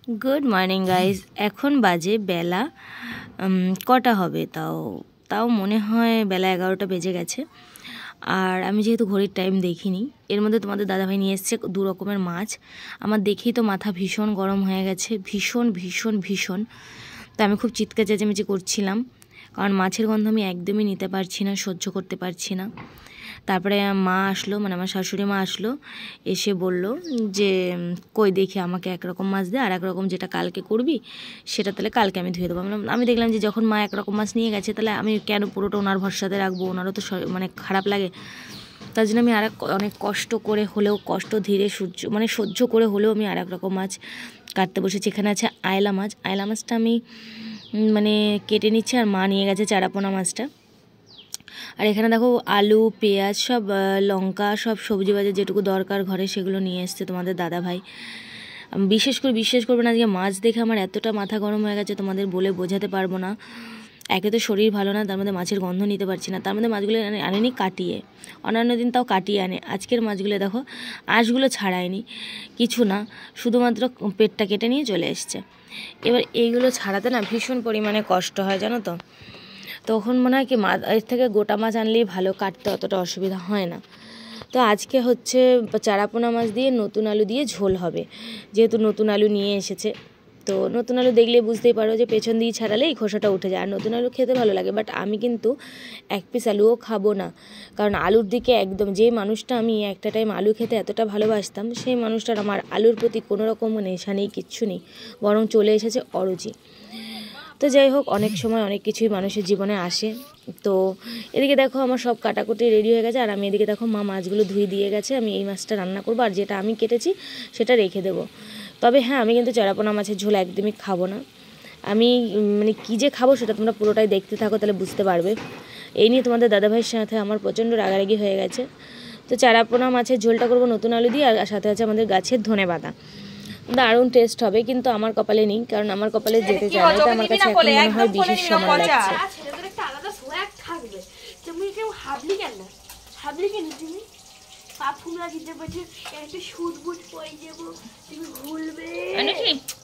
Good morning guys এখন বাজে বেলা কটা হবে তাও তাও মনে হয় বেলা 11টা বেজে গেছে। আর আমি যেহেতু ঘড়ির টাইম দেখিনি, এর মধ্যে তোমাদের দাদাভাই নিয়ে এসছে 2 রকমের মাছ। আমার দেখেই তো মাথা ভীষণ গরম হয়ে গেছে, ভীষণ ভীষণ ভীষণ। তো আমি খুব চিৎকার চেঁচামেচি করছিলাম, কারণ মাছের গন্ধ আমি একদমই নিতে পারছি না, সহ্য করতে পারছি না। তারপরে মা আসলো, মানে আমার শাশুড়ি মা আসলো, এসে বলল যে কই দেখি আমাকে একরকম মাছ দে, আর একরকম যেটা কালকে করবি সেটা তাহলে কালকে আমি ধুয়ে দেবো। আমি দেখলাম যে যখন মা একরকম মাছ নিয়ে গেছে তাহলে আমি কেন পুরোটা ওনার ভরসাতে রাখবো, ওনারও তো মানে খারাপ লাগে। তার জন্য আমি অনেক কষ্ট করে হলেও, কষ্ট ধীরে সহ্য করে হলেও আমি আর এক রকম মাছ কাটতে বসেছি। এখানে আছে আয়লা মাছ। আয়লা মাছটা আমি মানে কেটে নিচ্ছি, আর মা নিয়ে গেছে চারাপোনা মাছটা। আর এখানে দেখো আলু, পেঁয়াজ, সব লঙ্কা, সব সবজি বাজার যেটুকু দরকার ঘরে সেগুলো নিয়ে এসছে তোমাদের দাদাভাই। বিশেষ করে বিশ্বাস করবে না, আজকে মাছ দেখে আমার এতটা মাথা গরম হয়ে গেছে তোমাদের বলে বোঝাতে পারবো না। একে তো শরীর ভালো না, তার মধ্যে মাছের গন্ধ নিতে পারছি না। তার মধ্যে মাছগুলো আনেনি কাটিয়ে, অন্যান্য দিন তাও কাটিয়ে আনে। আজকের মাছগুলো দেখো আঁশগুলো ছাড়ায়নি, কিছু না, শুধুমাত্র পেটটা কেটে নিয়ে চলে এসছে। এবার এইগুলো ছাড়াতে না ভীষণ পরিমাণে কষ্ট হয়, জানো তো। তখন মনে হয় কি এর থেকে গোটা মাছ আনলেই ভালো, কাটতে অতটা অসুবিধা হয় না। তো আজকে হচ্ছে চারাপোনা মাছ দিয়ে নতুন আলু দিয়ে ঝোল হবে, যেহেতু নতুন আলু নিয়ে এসেছে। তো নতুন আলু দেখলে বুঝতেই পারো যে পেছন দিয়ে ছাড়ালে এই খোসাটা উঠে যায়। আর নতুন আলু খেতে ভালো লাগে, বাট আমি কিন্তু 1 পিস আলুও খাবো না, কারণ আলুর দিকে একদম, যে মানুষটা আমি একটা টাইম আলু খেতে এতটা ভালোবাসতাম, সেই মানুষটার আমার আলুর প্রতি কোনো রকম নেশা নেই, কিচ্ছু নেই, বরং চলে এসেছে অরুচি। তো যাই হোক, অনেক সময় অনেক কিছুই মানুষের জীবনে আসে। তো এদিকে দেখো আমার সব কাটাকুটি রেডি হয়ে গেছে, আর আমি এদিকে দেখো মা মাছগুলো ধুয়ে দিয়ে গেছে। আমি এই মাছটা রান্না করবো, আর যেটা আমি কেটেছি সেটা রেখে দেবো। তবে হ্যাঁ, আমি কিন্তু চারাপোনা মাছের ঝোল একদমই খাবো না। আমি মানে কী যে খাবো সেটা তোমরা পুরোটাই দেখতে থাকো, তাহলে বুঝতে পারবে। এই নিয়ে তোমাদের দাদাভাইয়ের সাথে আমার প্রচণ্ড রাগারাগি হয়ে গেছে। তো চারাপোনা মাছের ঝোলটা করবো নতুন আলু দিয়ে, আর সাথে আছে আমাদের গাছের ধনেপাতা। দারুণ টেস্ট হবে, কিন্তু আমার কপালে নেই, কারণ আমার কপালে যেতে চায় না। এটা আমার কাছে এখন মনে হয় বিশেষ সময় লাগছে।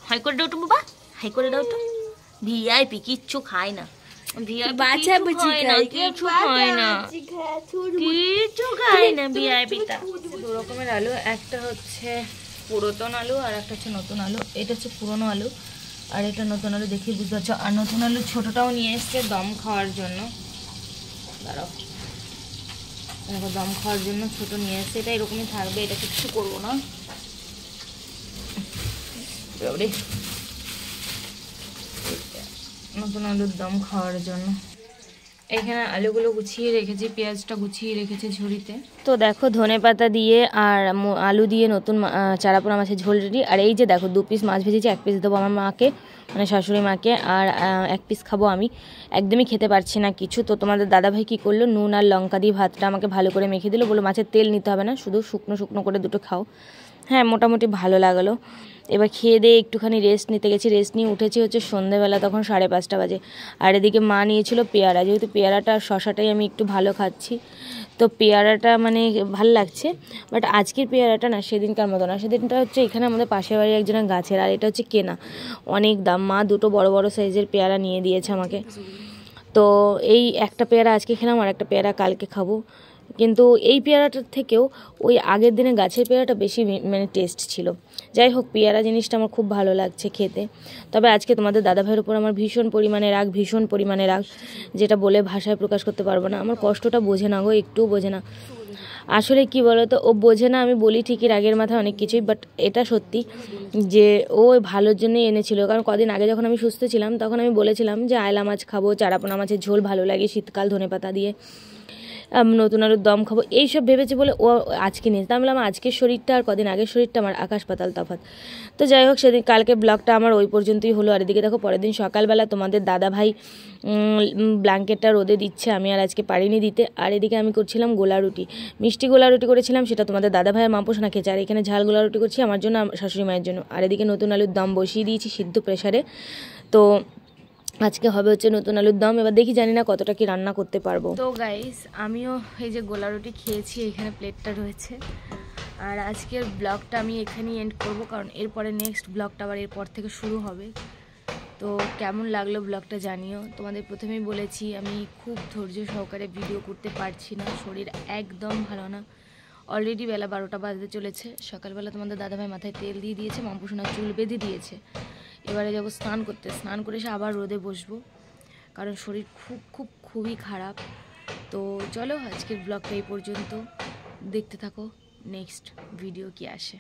হাই করে দাও তো বাবা, হাই করে দাও তো। ভিআইপি কিচ্ছু খায় না, কিচ্ছু খায় না ভিআইপিটা। 2 রকমের আলু, একটা হচ্ছে পুরাতন আলু আর একটা হচ্ছে নতুন আলু। এটা হচ্ছে পুরনো আলু আর এটা নতুন আলু, দেখি বুঝতে পারছো। আর নতুন আলু ছোটোটাও নিয়ে এসছে দম খাওয়ার জন্য। দাঁড়াও, দেখো দম খাওয়ার জন্য ছোটো নিয়ে এসছে। এটা এরকমই থাকবে, এটা কিচ্ছু করবো না। নতুন আলুর দম খাওয়ার জন্য এখানে আলুগুলো গুছিয়ে রেখেছি, পেঁয়াজটা গুছিয়ে রেখেছি ঝুড়িতে। তো দেখো ধনেপাতা দিয়ে আর আলু দিয়ে নতুন চারাপোনা মাছের ঝোল রেডি। আর এই যে দেখো 2 পিস মাছ ভেজেছি, 1 পিস দেবো আমার মাকে, মানে শাশুড়ি মাকে, আর 1 পিস খাবো আমি। একদমই খেতে পারছি না কিছু। তো তোমাদের দাদাভাই কী করলো, নুন আর লঙ্কা দিয়ে ভাতটা আমাকে ভালো করে মেখে দিল, বললো মাছের তেল নিতে হবে না, শুধু শুকনো শুকনো করে দুটো খাও। হ্যাঁ, মোটামুটি ভালো লাগলো। এবার খেয়ে দিয়ে একটুখানি রেস্ট নিতে গেছি, রেস্ট নিয়ে উঠেছি হচ্ছে সন্ধ্যেবেলা, তখন 5:30 বাজে। আর এদিকে মা নিয়েছিল পেয়ারা, যেহেতু পেয়ারাটা আর শশাটাই আমি একটু ভালো খাচ্ছি, তো পেয়ারাটা মানে ভালো লাগছে। বাট আজকের পেয়ারাটা না সেদিনকার মতো না, সেদিনটা হচ্ছে এখানে আমাদের পাশের বাড়ির একজনের গাছের, আর এটা হচ্ছে কেনা, অনেক দাম। মা 2টো বড় বড় সাইজের পেয়ারা নিয়ে দিয়েছে আমাকে। তো এই একটা পেয়ারা আজকে খেলাম, আর একটা পেয়ারা কালকে খাবো। কিন্তু এই পেয়ারাটার থেকেও ওই আগের দিনে গাছের পেয়ারাটা বেশি মানে টেস্ট ছিল। যাই হোক, পেয়ারা জিনিসটা আমার খুব ভালো লাগছে খেতে। তবে আজকে তোমাদের দাদাভাইয়ের উপর আমার ভীষণ পরিমাণে রাগ, যেটা বলে ভাষায় প্রকাশ করতে পারবো না। আমার কষ্টটা বোঝে না গো, একটুও বোঝে না। আসলে কি বলো তো, ও বোঝে না, আমি বলি ঠিকই রাগের মাথায় অনেক কিছুই, বাট এটা সত্যি যে ও ভালোর জন্যই এনেছিল। কারণ কদিন আগে যখন আমি সুস্থ ছিলাম তখন আমি বলেছিলাম যে আয়লা মাছ খাবো, চারাপোনা মাছের ঝোল ভালো লাগে শীতকাল, ধনেপাতা দিয়ে, নতুন আলুর দম খাবো, এইসব ভেবেছে বলে ও আজকে নিয়েছে। আমি বললাম আজকের শরীরটা আর কদিন আগের শরীরটা আমার আকাশ পাতাল তফাৎ। তো যাই হোক, সেদিন কালকে ব্লগটা আমার ওই পর্যন্তই হলো। আর এদিকে দেখো পরের দিন সকালবেলা তোমাদের দাদাভাই ব্ল্যাঙ্কেটটা রোদে দিচ্ছে, আমি আর আজকে পারিনি দিতে। আর এদিকে আমি করছিলাম গোলা রুটি, মিষ্টি গোলা রুটি করেছিলাম, সেটা তোমাদের দাদাভাইয়ের মা পোষণা খেয়েছে। আর এখানে ঝাল গোলা রুটি করছি আমার জন্য, শাশুড়ি মায়ের জন্য। আর এদিকে নতুন আলুর দম বসিয়ে দিয়েছি সিদ্ধ প্রেসারে। তো আজকে হবে হচ্ছে নতুন আলুর দম। এবার দেখি, জানি না কতটা কি রান্না করতে পারবো। তো গাইস, আমিও এই যে গোলা রুটি খেয়েছি, এখানে প্লেটটা রয়েছে। আর আজকের ব্লগটা আমি এখানেই এন্ড করব, কারণ এরপরে নেক্সট ব্লগটা আবার এরপর থেকে শুরু হবে। তো কেমন লাগলো ব্লগটা জানিও। তোমাদের প্রথমেই বলেছি আমি খুব ধৈর্য সহকারে ভিডিও করতে পারছি না, শরীর একদম ভালো না। অলরেডি বেলা 12টা বাজতে চলেছে। সকালবেলা তোমাদের দাদাভাই মাথায় তেল দিয়ে দিয়েছে, মাম্পুসোনার চুল বেঁধে দিয়েছে। এবারে যাবো স্নান করতে, স্নান করে এসে আবার রোদে বসবো, কারণ শরীর খুবই খারাপ। তো চলো আজকের ব্লগটা এই পর্যন্ত, দেখতে থাকো নেক্সট ভিডিও কি আসে।